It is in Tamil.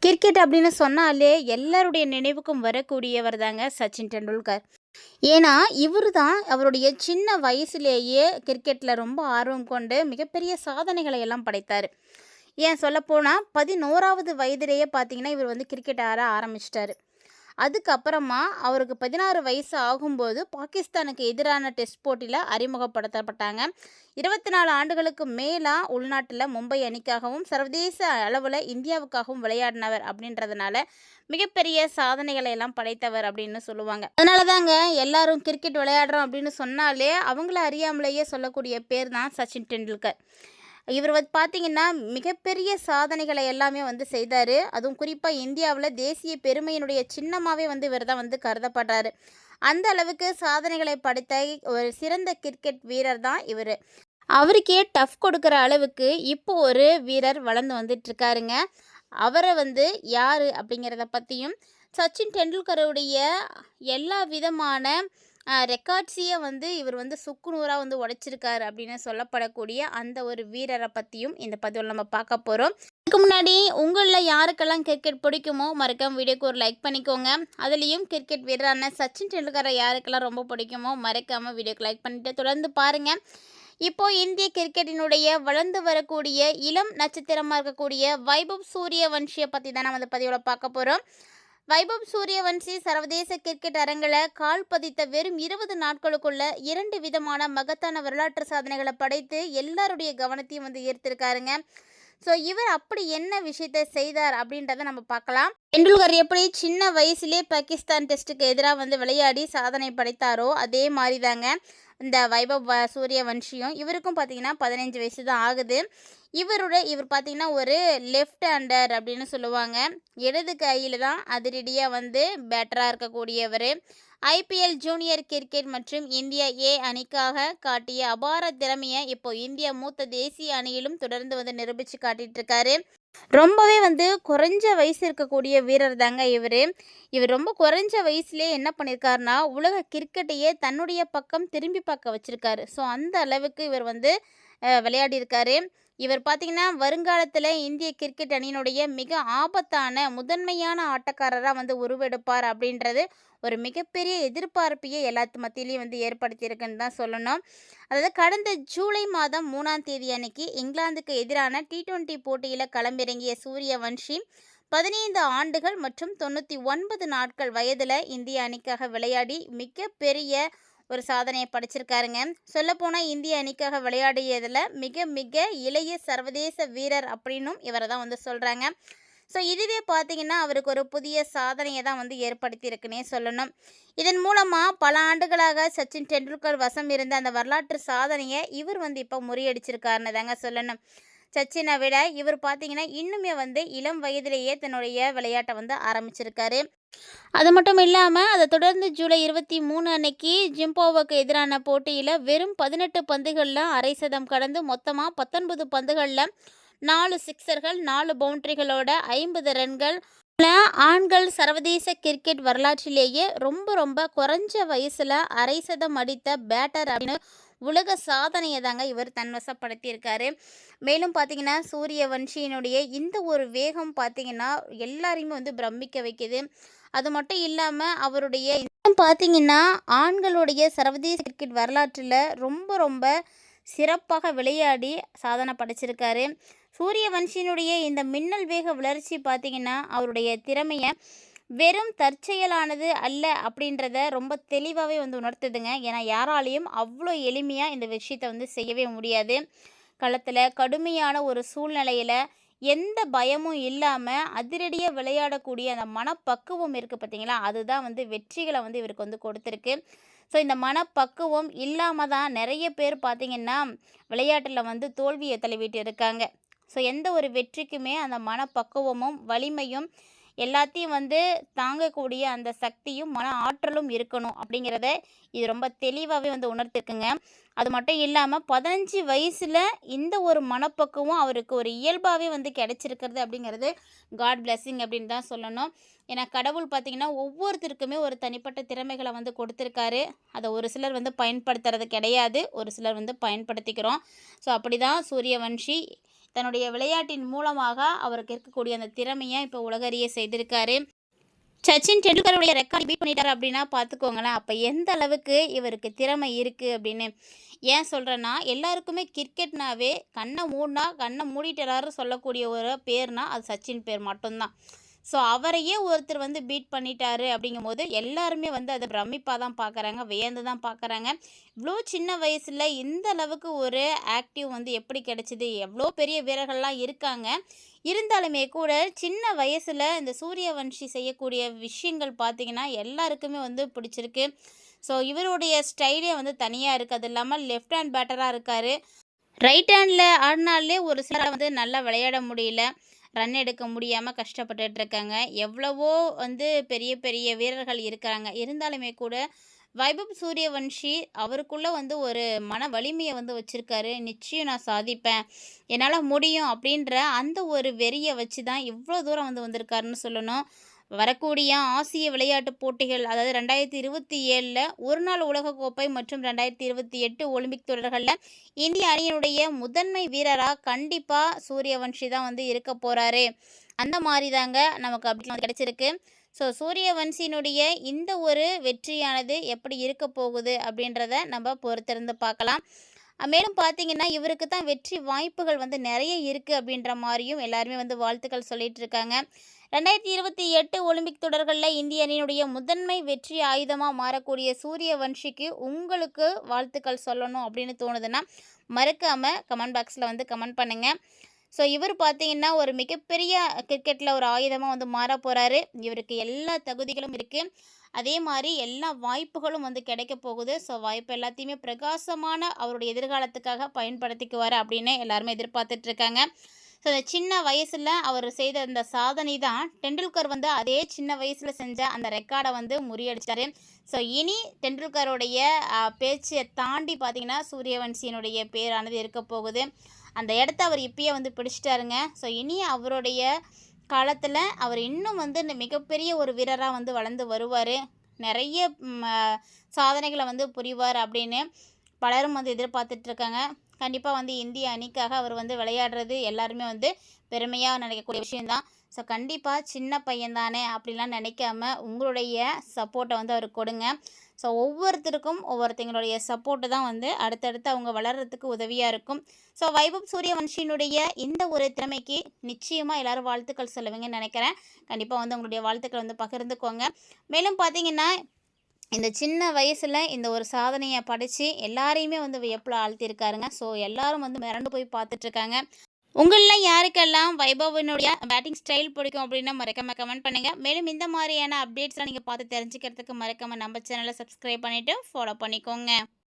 கிரிக்கெட் அப்படின்னு சொன்னாலே எல்லாருடைய நினைவுக்கும் வரக்கூடியவர் தாங்க சச்சின் டெண்டுல்கர். ஏன்னா, இவரு தான் அவருடைய சின்ன வயசுலேயே கிரிக்கெட்ல ரொம்ப ஆர்வம் கொண்டு மிகப்பெரிய சாதனைகளை எல்லாம் படைத்தாரு. ஏன் சொல்லப்போனா 11வது வயதிலேயே பார்த்தீங்கன்னா, இவர் வந்து கிரிக்கெட் ஆட ஆரம்பிச்சிட்டாரு. அதுக்கப்புறமா அவருக்கு 16 வயசு ஆகும்போது பாகிஸ்தானுக்கு எதிரான டெஸ்ட் போட்டியில் அறிமுகப்படுத்தப்பட்டாங்க. 24 ஆண்டுகளுக்கு மேலா உள்நாட்டில் மும்பை அணிக்காகவும் சர்வதேச அளவில் இந்தியாவுக்காகவும் விளையாடினவர் அப்படின்றதுனால மிகப்பெரிய சாதனைகளை எல்லாம் படைத்தவர் அப்படின்னு சொல்லுவாங்க. அதனால தாங்க எல்லாரும் கிரிக்கெட் விளையாடுறோம் அப்படின்னு சொன்னாலே அவங்கள அறியாமலேயே சொல்லக்கூடிய பேர் தான் சச்சின் டெண்டுல்கர். இவர் வந்து பார்த்தீங்கன்னா மிகப்பெரிய சாதனைகளை எல்லாமே வந்து செய்தார். அதுவும் குறிப்பாக இந்தியாவில் தேசிய பெருமையினுடைய சின்னமாகவே வந்து இவர் தான் வந்து கருதப்படுறாரு. அந்த அளவுக்கு சாதனைகளை படைத்த ஒரு சிறந்த கிரிக்கெட் வீரர் தான் இவர். அவருக்கே டஃப் கொடுக்குற அளவுக்கு இப்போ ஒரு வீரர் வளர்ந்து வந்துட்டுருக்காருங்க. அவரை வந்து யார் அப்படிங்கிறத பற்றியும் சச்சின் டெண்டுல்கருடைய எல்லா விதமான ரெக்கார்ட்ஸையே வந்து இவர் வந்து சுக்குநூறாக வந்து உடைச்சிருக்காரு அப்படின்னு சொல்லப்படக்கூடிய அந்த ஒரு வீரரை பற்றியும் இந்த பதிவில் நம்ம பார்க்க போகிறோம். இதுக்கு முன்னாடி உங்களில் யாருக்கெல்லாம் கிரிக்கெட் பிடிக்குமோ மறக்காம வீடியோக்கு ஒரு லைக் பண்ணிக்கோங்க. அதுலேயும் கிரிக்கெட் வீரரான சச்சின் டெண்டுல்கரை யாருக்கெல்லாம் ரொம்ப பிடிக்குமோ மறக்காமல் வீடியோக்கு லைக் பண்ணிட்டு தொடர்ந்து பாருங்கள். இப்போது இந்திய கிரிக்கெட்டினுடைய வளர்ந்து வரக்கூடிய இளம் நட்சத்திரமாக இருக்கக்கூடிய வைபவ் சூரியவன்ஷியை பற்றி தான் நம்ம அந்த பதிவில் பார்க்க போகிறோம். வைபவ் சூரியவன்ஷி சர்வதேச கிரிக்கெட் அரங்கில் கால் பதித்த வெறும் 20 நாட்களுக்குள்ள 2 விதமான மகத்தான வரலாற்று சாதனைகளை படைத்து எல்லாருடைய கவனத்தையும் வந்து ஈர்த்திருக்காருங்க. ஸோ இவர் அப்படி என்ன விஷயத்தை செய்தார் அப்படின்றத நம்ம பார்க்கலாம். டெண்டுல்கர் எப்படி சின்ன வயசுலேயே பாகிஸ்தான் டெஸ்ட்டுக்கு எதிராக வந்து விளையாடி சாதனை படைத்தாரோ அதே மாதிரி தாங்க இந்த வைபவ் சூரியவன்ஷியும். இவருக்கும் பார்த்தீங்கன்னா 15 வயசு தான் ஆகுது. இவர் பார்த்தீங்கன்னா ஒரு லெஃப்ட் ஹேண்டர் அப்படின்னு சொல்லுவாங்க. இடது கையில் தான் அதிரடியாக வந்து பேட்டராக இருக்கக்கூடியவர். ஐபிஎல் ஜூனியர் கிரிக்கெட் மற்றும் இந்தியா ஏ அணிக்காக காட்டிய அபார திறமையை இப்போ இந்தியா மூத்த தேசிய அணியிலும் தொடர்ந்து வந்து நிரூபித்து காட்டிட்டு இருக்காரு. ரொம்பவே வந்து குறைஞ்ச வயசு இருக்கக்கூடிய வீரர் தாங்க இவர் ரொம்ப குறைஞ்ச வயசுலேயே என்ன பண்ணியிருக்காருனா உலக கிரிக்கெட்டையே தன்னுடைய பக்கம் திரும்பி பார்க்க வச்சுருக்காரு. ஸோ அந்த அளவுக்கு இவர் வந்து விளையாடியிருக்காரு. இவர் பார்த்திங்கன்னா வருங்காலத்தில் இந்திய கிரிக்கெட் அணியினுடைய மிக ஆபத்தான முதன்மையான ஆட்டக்காரராக வந்து உருவெடுப்பார் அப்படின்றது ஒரு மிகப்பெரிய எதிர்பார்ப்பையே எல்லாத்து மத்தியிலையும் வந்து ஏற்படுத்தியிருக்குன்னு தான் சொல்லணும். அதாவது கடந்த ஜூலை மாதம் 3ஆம் தேதி அன்னைக்கு இங்கிலாந்துக்கு எதிரான T20 போட்டியில் களமிறங்கிய சூரியவன்ஷி 15 ஆண்டுகள் மற்றும் 99 நாட்கள் வயதில் இந்திய அணிக்காக விளையாடி மிகப்பெரிய ஒரு சாதனையை படைச்சிருக்காருங்க. சொல்லப்போனால் இந்திய அணிக்காக விளையாடியதில் மிக மிக இளைய சர்வதேச வீரர் அப்படின்னும் இவரை தான் வந்து சொல்கிறாங்க. ஸோ இதுவே பார்த்திங்கன்னா அவருக்கு ஒரு புதிய சாதனையை தான் வந்து ஏற்படுத்தியிருக்குன்னே சொல்லணும். இதன் மூலமாக பல ஆண்டுகளாக சச்சின் டெண்டுல்கர் வசம் இருந்த அந்த வரலாற்று சாதனையை இவர் வந்து இப்போ முறியடிச்சிருக்காருன்னு தாங்க சொல்லணும். சச்சினை விட இவர் பார்த்திங்கன்னா இன்னுமே வந்து இளம் வயதிலேயே தன்னுடைய விளையாட்டை வந்து ஆரம்பிச்சிருக்காரு. அது மட்டும் இல்லாமல் அதை தொடர்ந்து ஜூலை 23 அன்னைக்கு ஜிம்போவுக்கு எதிரான போட்டியில் வெறும் 18 பந்துகளில் அரை சதம் கடந்து மொத்தமாக 19 பந்துகளில் 4 சிக்ஸர்கள் 4 பவுண்டரிகளோட 50 ரன்கள் ஆண்கள் சர்வதேச கிரிக்கெட் வரலாற்றிலேயே ரொம்ப ரொம்ப குறைஞ்ச வயசில் அரை சதம் அடித்த பேட்டர் அப்படின்னு உலக சாதனையை தாங்க இவர் தன்வசப்படுத்தியிருக்காரு. மேலும் பார்த்திங்கன்னா சூரியவன்ஷியினுடைய இந்த ஒரு வேகம் பார்த்திங்கன்னா எல்லாரையுமே வந்து பிரமிக்க வைக்குது. அது மட்டும் இல்லாமல் அவருடைய பார்த்திங்கன்னா ஆண்களுடைய சர்வதேச கிரிக்கெட் வரலாற்றில் ரொம்ப ரொம்ப சிறப்பாக விளையாடி சாதனை படைச்சிருக்காரு. சூரியவன்ஷியினுடைய இந்த மின்னல் வேக வளர்ச்சி பார்த்திங்கன்னா அவருடைய திறமையை வெறும் தற்செயலானது அல்ல அப்படின்றத ரொம்ப தெளிவாகவே வந்து உணர்த்துதுங்க. ஏன்னா யாராலையும் அவ்வளோ எளிமையாக இந்த விஷயத்தை வந்து செய்யவே முடியாது. களத்தில் கடுமையான ஒரு சூழ்நிலையில் எந்த பயமும் இல்லாமல் அதிரடியாக விளையாடக்கூடிய அந்த மனப்பக்குவம் இருக்குது பார்த்திங்களா, அதுதான் வந்து வெற்றிகளை வந்து இவருக்கு வந்து கொடுத்துருக்கு. ஸோ இந்த மனப்பக்குவம் இல்லாமல் தான் நிறைய பேர் பார்த்திங்கன்னா விளையாட்டில் வந்து தோல்வியை தழுவிட்டு இருக்காங்க. ஸோ எந்த ஒரு வெற்றிக்குமே அந்த மனப்பக்குவமும் வலிமையும் எல்லாத்தையும் வந்து தாங்கக்கூடிய அந்த சக்தியும் மன ஆற்றலும் இருக்கணும் அப்படிங்கிறத இது ரொம்ப தெளிவாகவே வந்து உணர்த்திருக்குங்க. அது மட்டும் இல்லாமல் 15 வயசில் இந்த ஒரு மனப்பக்குவம் அவருக்கு ஒரு இயல்பாகவே வந்து கிடைச்சிருக்கிறது அப்படிங்கிறது காட் பிளெஸ்ஸிங் அப்படின்னு தான் சொல்லணும். ஏன்னா கடவுள் பார்த்திங்கன்னா ஒவ்வொருத்தருக்குமே ஒரு தனிப்பட்ட திறமைகளை வந்து கொடுத்துருக்காரு. அதை ஒரு சிலர் வந்து பயன்படுத்துறது கிடையாது, ஒரு சிலர் வந்து பயன்படுத்திக்கிறோம். ஸோ அப்படி தான் சூரியவன்ஷி தன்னுடைய விளையாட்டின் மூலமாக அவருக்கு இருக்கக்கூடிய அந்த திறமையை இப்போ உலகறிய செய்திருக்காரு. சச்சின் டெண்டுல்கருடைய ரெக்கார்ட் பீட் பண்ணிட்டாரு அப்படின்னா பார்த்துக்கோங்களேன். அப்போ எந்த அளவுக்கு இவருக்கு திறமை இருக்குது அப்படின்னு. ஏன் சொல்கிறேன்னா, எல்லாருக்குமே கிரிக்கெட்னாவே கண்ணை மூடினா கண்ணை மூடிட்டு எல்லாரும் சொல்லக்கூடிய ஒரு பேர்னா அது சச்சின் பேர் மட்டும்தான். ஸோ அவரையே ஒருத்தர் வந்து பீட் பண்ணிட்டாரு அப்படிங்கும்போது எல்லாருமே வந்து அதை பிரமிப்பாக தான் பார்க்குறாங்க, வியந்து தான் பார்க்குறாங்க. இவ்வளோ சின்ன வயசில் இந்த அளவுக்கு ஒரு ஆக்டிவ் வந்து எப்படி கிடைச்சிது? எவ்வளோ பெரிய வீரர்கள்லாம் இருக்காங்க. இருந்தாலுமே கூட சின்ன வயசில் இந்த சூரியவன்ஷி செய்யக்கூடிய விஷயங்கள் பார்த்திங்கன்னா எல்லாருக்குமே வந்து பிடிச்சிருக்கு. ஸோ இவருடைய ஸ்டைலே வந்து தனியாக இருக்குது. அது இல்லாமல் லெஃப்ட் ஹேண்ட் பேட்டராக இருக்கார். ரைட் ஹேண்டில் ஆடினாலே ஒரு சிலர் வந்து நல்லா விளையாட முடியல, ரன் எடுக்க முடியாமல் கஷ்டப்பட்டுட்டு இருக்காங்க. எவ்வளவோ வந்து பெரிய பெரிய வீரர்கள் இருக்கிறாங்க. இருந்தாலுமே கூட வைபவ் சூரியவன்ஷி அவருக்குள்ளே வந்து ஒரு மன வலிமையை வந்து வச்சுருக்காரு. நிச்சயம் நான் சாதிப்பேன், என்னால் முடியும் அப்படின்ற அந்த ஒரு வெறியை வச்சு தான் இவ்வளோ தூரம் வந்து வந்திருக்காருன்னு சொல்லணும். வரக்கூடிய ஆசிய விளையாட்டுப் போட்டிகள், அதாவது 2027 ஒரு நாள் உலகக்கோப்பை மற்றும் 2028 ஒலிம்பிக் தொடர்களில் இந்திய அணியினுடைய முதன்மை வீரராக கண்டிப்பாக சூரியவன்ஷி தான் வந்து இருக்க போகிறாரு. அந்த மாதிரி தாங்க நமக்கு அப்படி வந்து கிடச்சிருக்கு. ஸோ சூரியவன்ஷியினுடைய இந்த ஒரு வெற்றியானது எப்படி இருக்க போகுது அப்படின்றத நம்ம பொறுத்திருந்து பார்க்கலாம். மேலும் பார்த்தீங்கன்னா, இவருக்கு தான் வெற்றி வாய்ப்புகள் வந்து நிறைய இருக்குது அப்படின்ற மாதிரியும் எல்லாருமே வந்து வாழ்த்துக்கள் சொல்லிட்டு இருக்காங்க. 2028 ஒலிம்பிக் தொடர்களில் இந்திய அணியினுடைய முதன்மை வெற்றி ஆயுதமாக மாறக்கூடிய சூரியவன்ஷிக்கு உங்களுக்கு வாழ்த்துக்கள் சொல்லணும் அப்படின்னு தோணுதுன்னா மறக்காமல் கமெண்ட் பாக்ஸில் வந்து கமெண்ட் பண்ணுங்கள். ஸோ இவர் பார்த்தீங்கன்னா ஒரு மிகப்பெரிய கிரிக்கெட்டில் ஒரு ஆயுதமாக வந்து மாற போகிறாரு. இவருக்கு எல்லா தகுதிகளும் இருக்குது. அதே மாதிரி எல்லா வாய்ப்புகளும் வந்து கிடைக்க போகுது. ஸோ வாய்ப்பு எல்லாத்தையுமே பிரகாசமான அவருடைய எதிர்காலத்துக்காக பயன்படுத்திக்குவார் அப்படின்னு எல்லாருமே எதிர்பார்த்துட்ருக்காங்க. ஸோ அந்த சின்ன வயசில் அவர் செய்த அந்த சாதனை தான் டெண்டுல்கர் வந்து அதே சின்ன வயசில் செஞ்ச அந்த ரெக்கார்டை வந்து முறியடித்தார். ஸோ இனி டெண்டுல்கருடைய பேச்சை தாண்டி பார்த்திங்கன்னா சூரியவன்ஷியினுடைய பேரானது இருக்க போகுது. அந்த இடத்த அவர் இப்பயே வந்து பிடிச்சிட்டாருங்க. ஸோ இனி அவருடைய காலத்தில் அவர் இன்னும் வந்து இந்த மிகப்பெரிய ஒரு வீரராக வந்து வளர்ந்து வருவார். நிறைய சாதனைகளை வந்து புரிவார் அப்படின்னு பலரும் வந்து எதிர்பார்த்துட்ருக்காங்க. கண்டிப்பாக வந்து இந்திய அணிக்காக அவர் வந்து விளையாடுறது எல்லாருமே வந்து பெருமையாக நினைக்கக்கூடிய விஷயந்தான். ஸோ கண்டிப்பாக சின்ன பையன் தானே அப்படிலாம் நினைக்காம உங்களுடைய சப்போர்ட்டை வந்து அவருக்கு கொடுங்க. ஸோ ஒவ்வொருத்தருக்கும் ஒவ்வொருத்தங்களுடைய சப்போர்ட்டு தான் வந்து அடுத்தடுத்து அவங்க வளர்கிறதுக்கு உதவியாக இருக்கும். ஸோ வைபவ் சூரியவன்ஷியினுடைய இந்த ஒரு திறமைக்கு நிச்சயமாக எல்லோரும் வாழ்த்துக்கள் சொல்லுவீங்கன்னு நினைக்கிறேன். கண்டிப்பாக வந்து உங்களுடைய வாழ்த்துக்கள் வந்து பகிர்ந்துக்கோங்க. மேலும் பார்த்தீங்கன்னா இந்த சின்ன வயசில் இந்த ஒரு சாதனையை படைத்து எல்லாரையுமே வந்து வியப்பில் ஆழ்த்தியிருக்காருங்க. ஸோ எல்லாரும் வந்து மிரண்டு போய் பார்த்துட்ருக்காங்க. உங்களில் யாருக்கெல்லாம் வைபவனுடைய பேட்டிங் ஸ்டைல் பிடிக்கும் அப்படின்னா மறக்காமல் கமெண்ட் பண்ணுங்கள். மேலும் இந்த மாதிரியான அப்டேட்ஸ்லாம் நீங்கள் பார்த்து தெரிஞ்சுக்கிறதுக்கு மறக்காமல் நம்ம சேனலை சப்ஸ்கிரைப் பண்ணிவிட்டு ஃபாலோ பண்ணிக்கோங்க.